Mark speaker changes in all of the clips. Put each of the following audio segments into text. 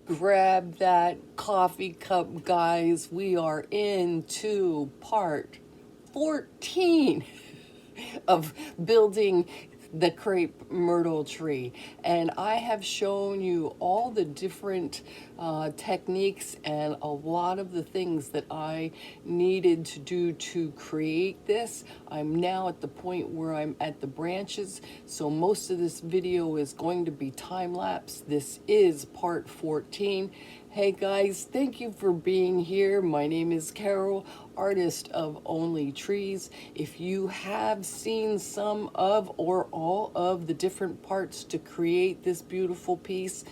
Speaker 1: Grab that coffee cup, guys. We are into part 14 of building the crepe myrtle tree, and I have shown you all the different techniques and a lot of the things that I needed to do to create this. I'm now at the point where I'm at the branches, so most of this video is going to be time-lapse. This is part 14. Hey guys, thank you for being here. My name is Carol, artist of Only Trees. If you have seen some of or all of the different parts to create this beautiful piece,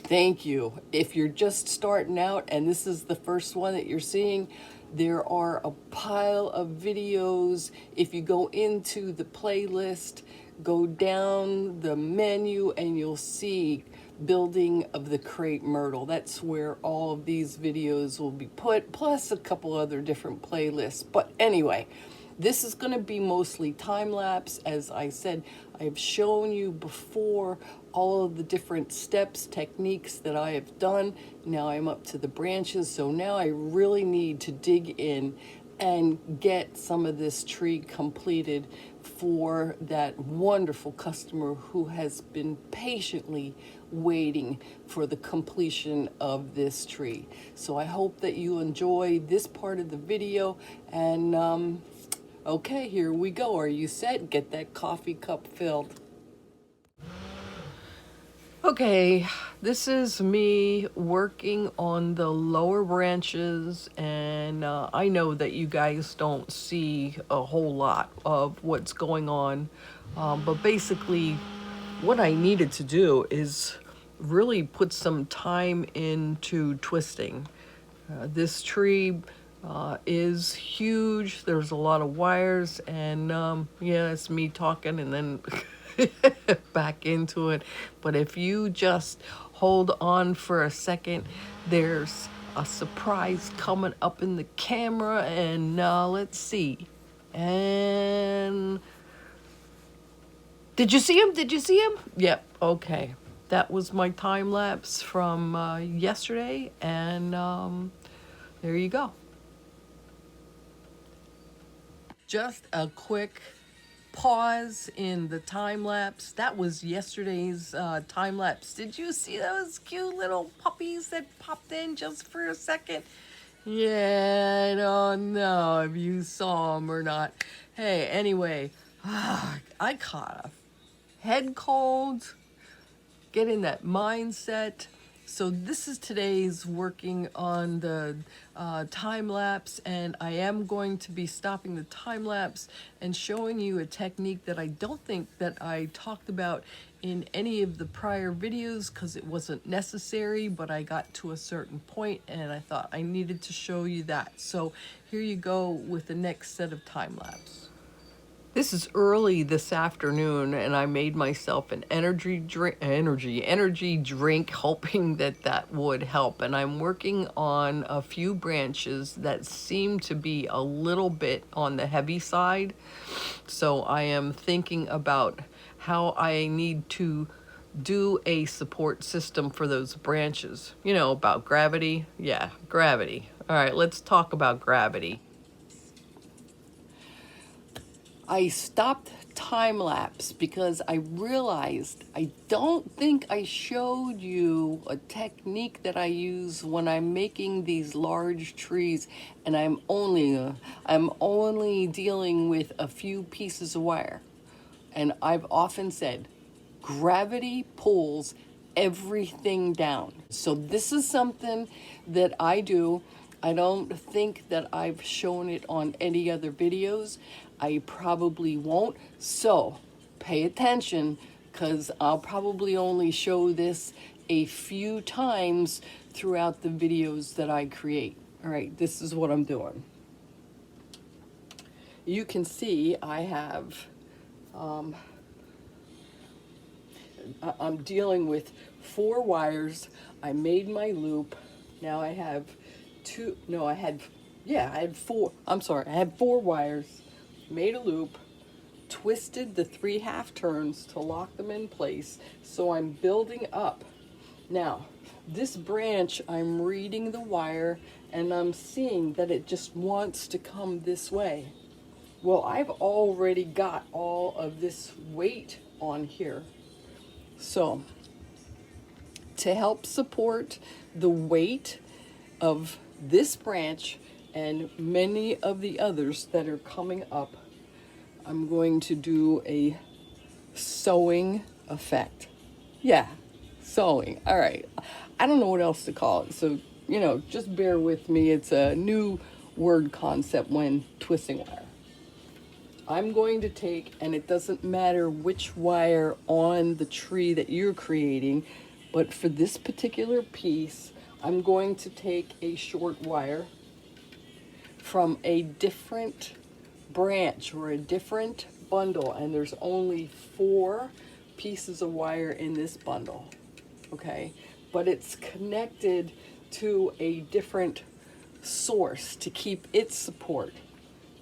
Speaker 1: thank you. If you're just starting out and this is the first one that you're seeing, there are a pile of videos. If you go into the playlist, go down the menu and you'll see building of the crepe myrtle. That's where all of these videos will be put, plus a couple other different playlists. But anyway, this is going to be mostly time-lapse. As I said, I've shown you before all of the different steps, techniques that I have done. Now I'm up to the branches, so now I really need to dig in and get some of this tree completed for that wonderful customer who has been patiently waiting for the completion of this tree. So I hope that you enjoy this part of the video, and okay, here we go. Are you set? Get that coffee cup filled. Okay, this is me working on the lower branches, and I know that you guys don't see a whole lot of what's going on, but basically what I needed to do is really put some time into twisting. This tree is huge. There's a lot of wires, and yeah, it's me talking and then back into it. But if you just hold on for a second, there's a surprise coming up in the camera, and let's see. And did you see him? Did you see him? Yep. Okay. That was my time lapse from yesterday, and there you go. Just a quick pause in the time lapse. That was yesterday's time lapse. Did you see those cute little puppies that popped in just for a second? Yeah, I don't know if you saw them or not. Hey, anyway, I caught a head cold, get in that mindset. So this is today's working on the time lapse, and I am going to be stopping the time lapse and showing you a technique that I don't think that I talked about in any of the prior videos because it wasn't necessary, but I got to a certain point and I thought I needed to show you that. So here you go with the next set of time lapse. This is early this afternoon, and I made myself an energy drink, hoping that that would help. And I'm working on a few branches that seem to be a little bit on the heavy side. So I am thinking about how I need to do a support system for those branches. You know, about gravity. Yeah, gravity. All right, let's talk about gravity. I stopped time lapse because I realized I don't think I showed you a technique that I use when I'm making these large trees, and I'm only dealing with a few pieces of wire. And I've often said gravity pulls everything down. So this is something that I do. I don't think that I've shown it on any other videos. I probably won't. So pay attention, because I'll probably only show this a few times throughout the videos that I create. All right, this is what I'm doing. You can see I have, I'm dealing with 4 wires. I made my loop. Now I have I had 4. I'm sorry, I had 4 wires, made a loop, twisted the 3 half turns to lock them in place. So I'm building up. Now, This branch, I'm reading the wire and I'm seeing that it just wants to come this way. Well, I've already got all of this weight on here. So, to help support the weight of this branch and many of the others that are coming up, I'm going to do a sewing effect. Yeah, sewing. All right. I don't know what else to call it. So, just bear with me. It's a new word concept when twisting wire. I'm going to take, and it doesn't matter which wire on the tree that you're creating, but for this particular piece, I'm going to take a short wire from a different branch or a different bundle, and there's only 4 pieces of wire in this bundle, okay? But it's connected to a different source to keep its support.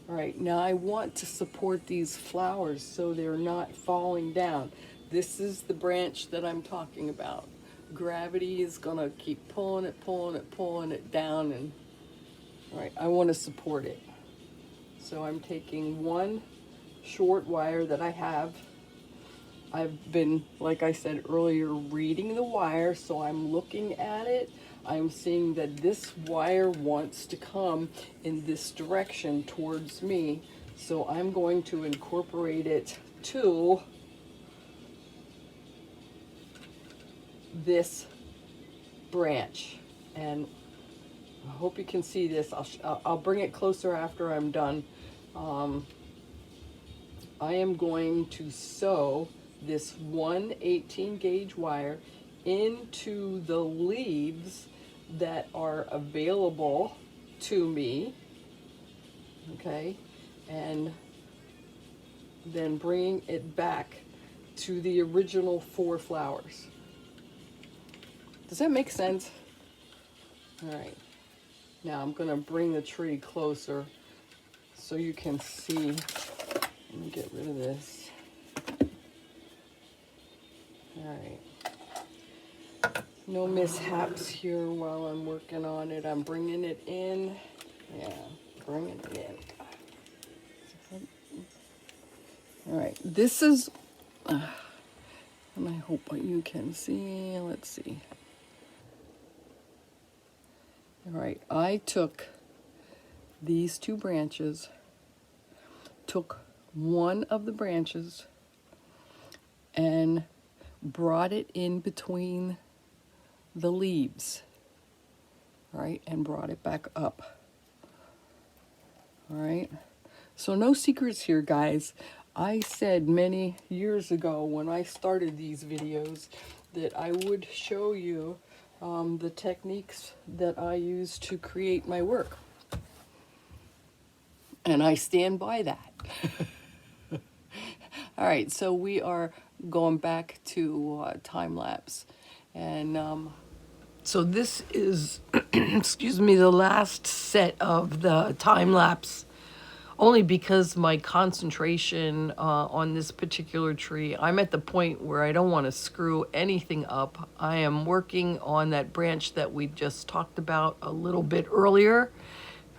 Speaker 1: All right, now I want to support these flowers so they're not falling down. This is the branch that I'm talking about. Gravity is gonna keep pulling it down, and all right, I want to support it. So I'm taking one short wire that I have. I've been, like I said earlier, reading the wire, so I'm looking at it. I'm seeing that this wire wants to come in this direction towards me, so I'm going to incorporate it to this branch. And I hope you can see this. I'll bring it closer after I'm done. I am going to sew this 1/18 gauge wire into the leaves that are available to me, okay, and then bringing it back to the original 4 flowers. Does that make sense? All right, now I'm going to bring the tree closer so you can see. Let me get rid of this. All right. No mishaps here while I'm working on it. I'm bringing it in. Yeah, bringing it in. All right, this is, and I hope you can see. Let's see. All right, I took these 2 branches, took one of the branches, and brought it in between the leaves, all right, and brought it back up. All right, so no secrets here, guys. I said many years ago when I started these videos that I would show you the techniques that I use to create my work, and I stand by that. All right, so we are going back to time lapse, and so this is excuse me, the last set of the time lapse, only because my concentration on this particular tree, I'm at the point where I don't want to screw anything up. I am working on that branch that we just talked about a little bit earlier,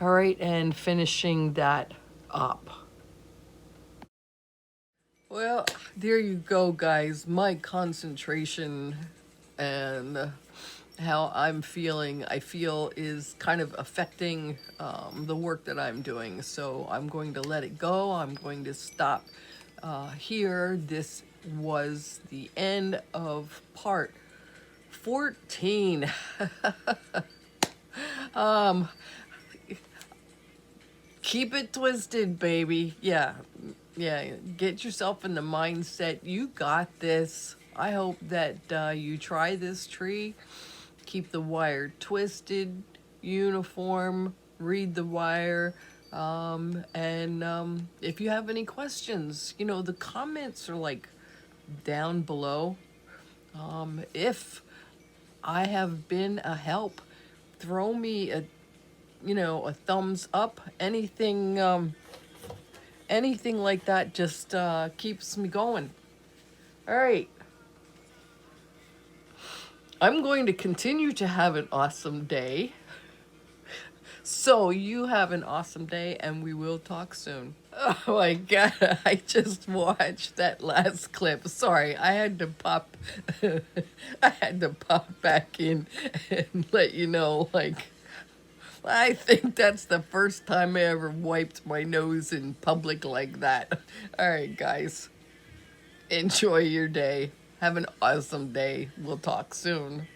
Speaker 1: all right, and finishing that up. Well, there you go, guys. My concentration and how I'm feeling, I feel, is kind of affecting the work that I'm doing. So I'm going to let it go. I'm going to stop here. This was the end of part 14. Keep it twisted, baby. Yeah, get yourself in the mindset. You got this. I hope that you try this tree. Keep the wire twisted, uniform, read the wire. And if you have any questions, the comments are like down below. If I have been a help, throw me a thumbs up. Anything like that just keeps me going. All right. I'm going to continue to have an awesome day. So you have an awesome day, and we will talk soon. Oh my God, I just watched that last clip. Sorry, I had to pop I had to pop back in and let you know, like, I think that's the first time I ever wiped my nose in public like that. All right, guys, enjoy your day. Have an awesome day. We'll talk soon.